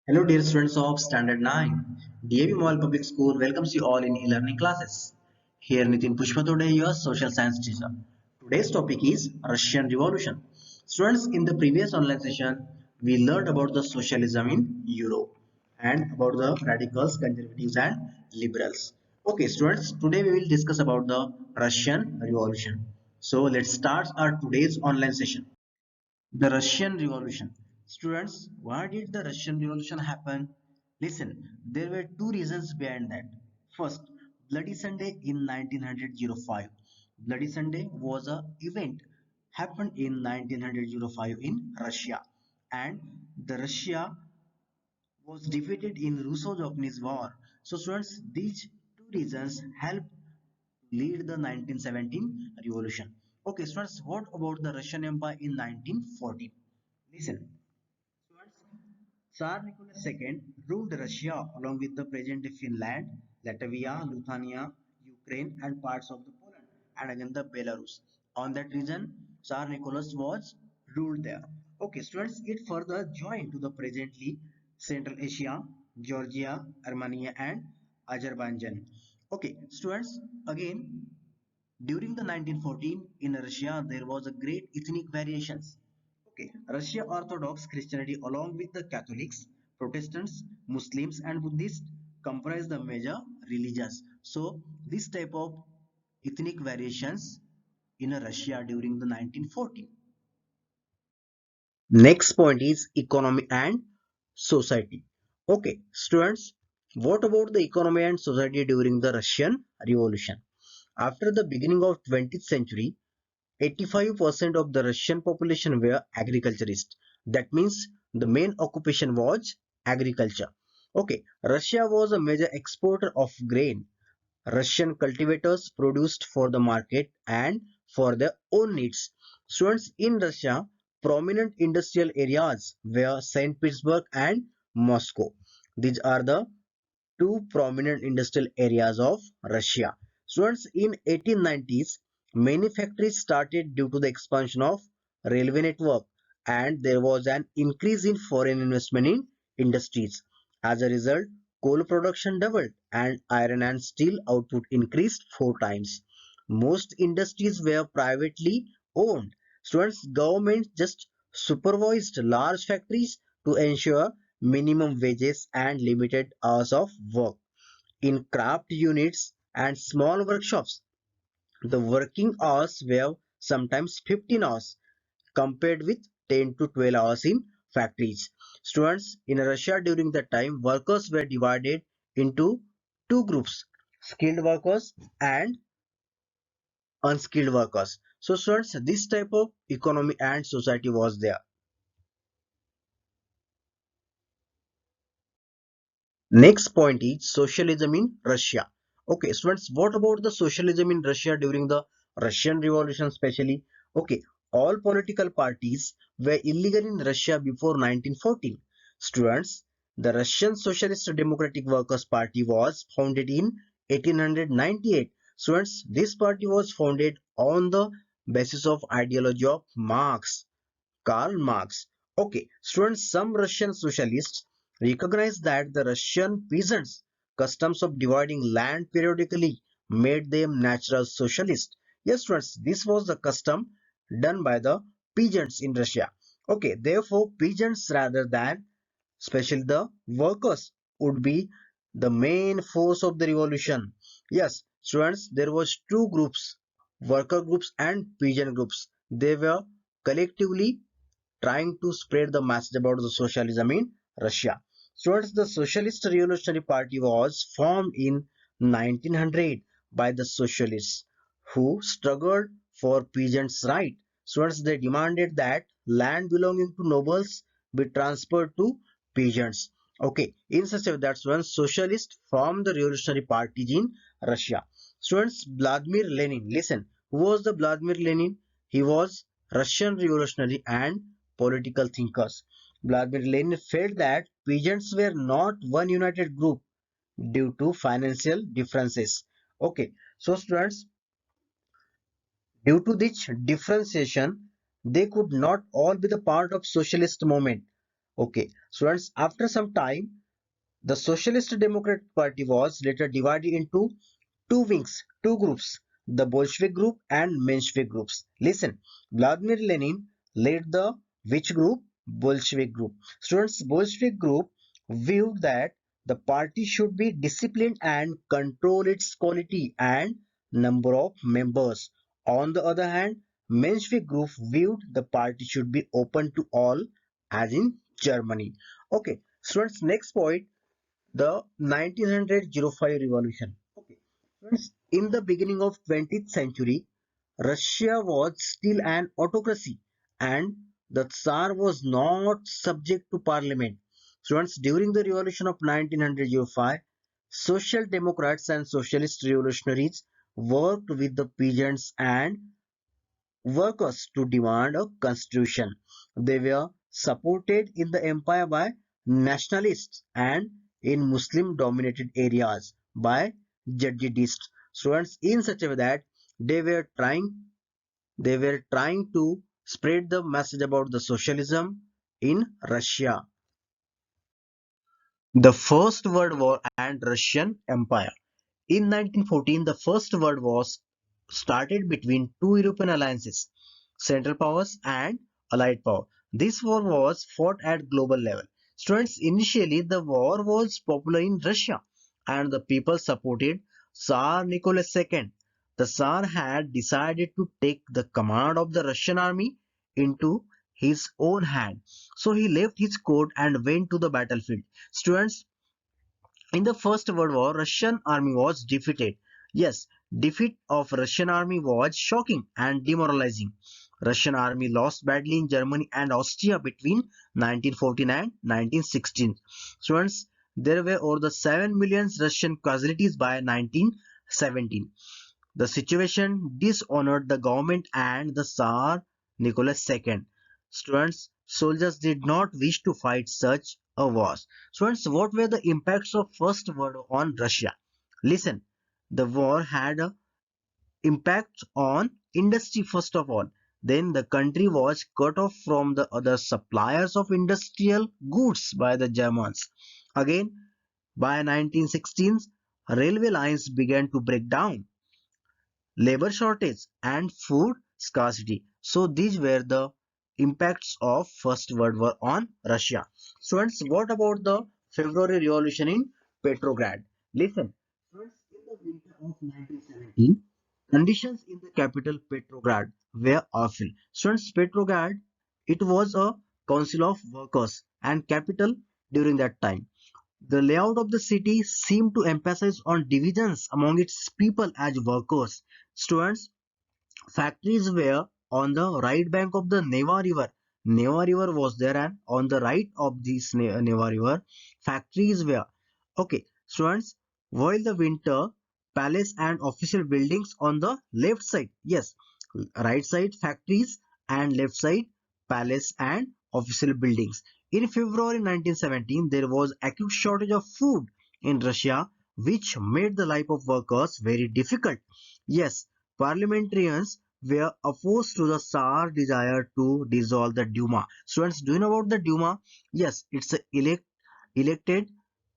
Hello dear students of Standard 9. DAV Mall Public School welcomes you all in e-learning classes. Here Nitin Pushpa today, your social science teacher. Today's topic is Russian Revolution. Students, in the previous online session, we learned about the socialism in Europe and about the radicals, conservatives and liberals. Okay students, today we will discuss about the Russian Revolution. So let's start our today's online session. The Russian Revolution. Students, why did the Russian Revolution happen? Listen, there were two reasons behind that. First, Bloody Sunday in 1905. Bloody Sunday was a event happened in 1905 in Russia, and the Russia was defeated in Russo-Japanese War. So students, these two reasons helped lead the 1917 revolution. Okay, students, what about the Russian Empire in 1914? Listen, Tsar Nicholas II ruled Russia along with the present Finland, Latvia, Lithuania, Ukraine, and parts of the Poland, and again the Belarus. On that region, Tsar Nicholas was ruled there. Okay, students, it further joined to the presently Central Asia, Georgia, Armenia, and Azerbaijan. Okay, students, again during the 1914 in Russia, there was a great ethnic variations. Okay, Russia Orthodox Christianity along with the Catholics, Protestants, Muslims and Buddhists comprise the major religions. So this type of ethnic variations in Russia during the 1914. Next point is economy and society. Okay, students, what about the economy and society during the Russian Revolution? After the beginning of 20th century, 85% of the Russian population were agriculturists. That means the main occupation was agriculture. Okay, Russia was a major exporter of grain. Russian cultivators produced for the market and for their own needs. Students, in Russia, prominent industrial areas were St. Petersburg and Moscow. These are the two prominent industrial areas of Russia. Students, in 1890s, many factories started due to the expansion of railway network, and there was an increase in foreign investment in industries. As a result, coal production doubled and iron and steel output increased 4 times. Most industries were privately owned. Students, government just supervised large factories to ensure minimum wages and limited hours of work. In craft units and small workshops, the working hours were sometimes 15 hours compared with 10 to 12 hours in factories. Students, in Russia during that time, workers were divided into two groups, skilled workers and unskilled workers. So students, this type of economy and society was there. Next point is socialism in Russia. Okay, students, what about the socialism in Russia during the Russian Revolution especially? Okay, all political parties were illegal in Russia before 1914. Students, the Russian Socialist Democratic Workers' Party was founded in 1898. Students, this party was founded on the basis of ideology of Karl Marx. Okay, students, some Russian socialists recognize that the Russian peasants' customs of dividing land periodically made them natural socialists. Yes, students, this was the custom done by the peasants in Russia. Okay, therefore, peasants rather than especially the workers would be the main force of the revolution. Yes, students, there was two groups, worker groups and peasant groups. They were collectively trying to spread the message about the socialism in Russia. Students, the Socialist Revolutionary Party was formed in 1900 by the socialists who struggled for peasants' right. Students, they demanded that land belonging to nobles be transferred to peasants. Okay, in such a way that students, socialists formed the revolutionary parties in Russia. Students, Vladimir Lenin, listen, who was the Vladimir Lenin? He was Russian revolutionary and political thinkers. Vladimir Lenin felt that peasants were not one united group due to financial differences. Okay, so students, due to this differentiation, they could not all be the part of socialist movement. Okay, students, after some time, the Socialist Democratic Party was later divided into two wings, two groups, the Bolshevik group and Menshevik groups. Listen, Vladimir Lenin led the which group? Bolshevik group. Students, Bolshevik group viewed that the party should be disciplined and control its quality and number of members. On the other hand, Menshevik group viewed the party should be open to all, as in Germany. Okay, students, next point, the 1905 revolution. Okay. Friends, in the beginning of 20th century, Russia was still an autocracy and the Tsar was not subject to parliament. Friends, during the revolution of 1905, social democrats and socialist revolutionaries worked with the peasants and workers to demand a constitution. They were supported in the empire by nationalists and in Muslim dominated areas by jihadists. Students in such a way that they were trying to spread the message about the socialism in Russia. The First World War and Russian Empire. In 1914, the First World War started between two European alliances, Central Powers and Allied Power. This war was fought at global level. Students, initially the war was popular in Russia and the people supported Tsar Nicholas II. The Tsar had decided to take the command of the Russian army into his own hand. So he left his court and went to the battlefield. Students, in the First World War, Russian army was defeated. Yes, defeat of Russian army was shocking and demoralizing. Russian army lost badly in Germany and Austria between 1914 and 1916. Students, there were over the 7 million Russian casualties by 1917. The situation dishonored the government and the Tsar Nicholas II. Students, soldiers did not wish to fight such a war. Students, what were the impacts of First World War on Russia? Listen, the war had an impact on industry first of all. Then the country was cut off from the other suppliers of industrial goods by the Germans. Again, by 1916s, railway lines began to break down, labor shortage and food scarcity. So these were the impacts of First World War on Russia. Students, what about the February Revolution in Petrograd? Listen, students, in the winter of 1917, conditions in the capital Petrograd were awful. Students, Petrograd, it was a council of workers and capital during that time. The layout of the city seemed to emphasize on divisions among its people as workers. Students, factories were on the right bank of the Neva River. Neva River was there, and on the right of this Neva River, factories were. Okay, students, while the winter palace and official buildings on the left side. Yes, right side factories and left side palace and official buildings. In February 1917, there was acute shortage of food in Russia, which made the life of workers very difficult. Yes, parliamentarians were opposed to the Tsar desire to dissolve the Duma. Students, do you know about the Duma? Yes, it's a elected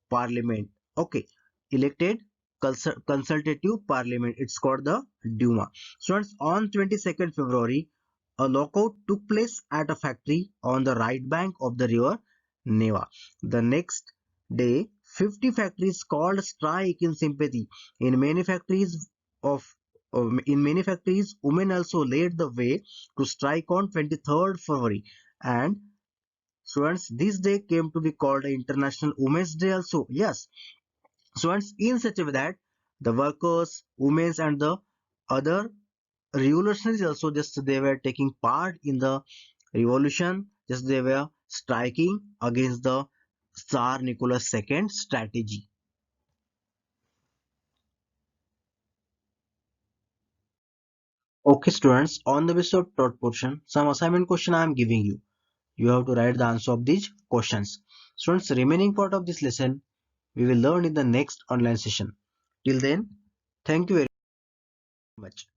parliament. Okay, elected consultative parliament. It's called the Duma. Students, on 22nd February, a lockout took place at a factory on the right bank of the river Neva. The next day, 50 factories called strike in sympathy. In many factories of women also led the way to strike on 23rd February. And students, this day came to be called International Women's Day also. Yes, students, in such a way that the workers, women, and the other revolutionaries also just they were taking part in the revolution. Just they were striking against the Tsar Nicholas II strategy. Okay, students, on the basis of third portion, some assignment question I am giving you. You have to write the answer of these questions. Students, remaining part of this lesson we will learn in the next online session. Till then, thank you very much.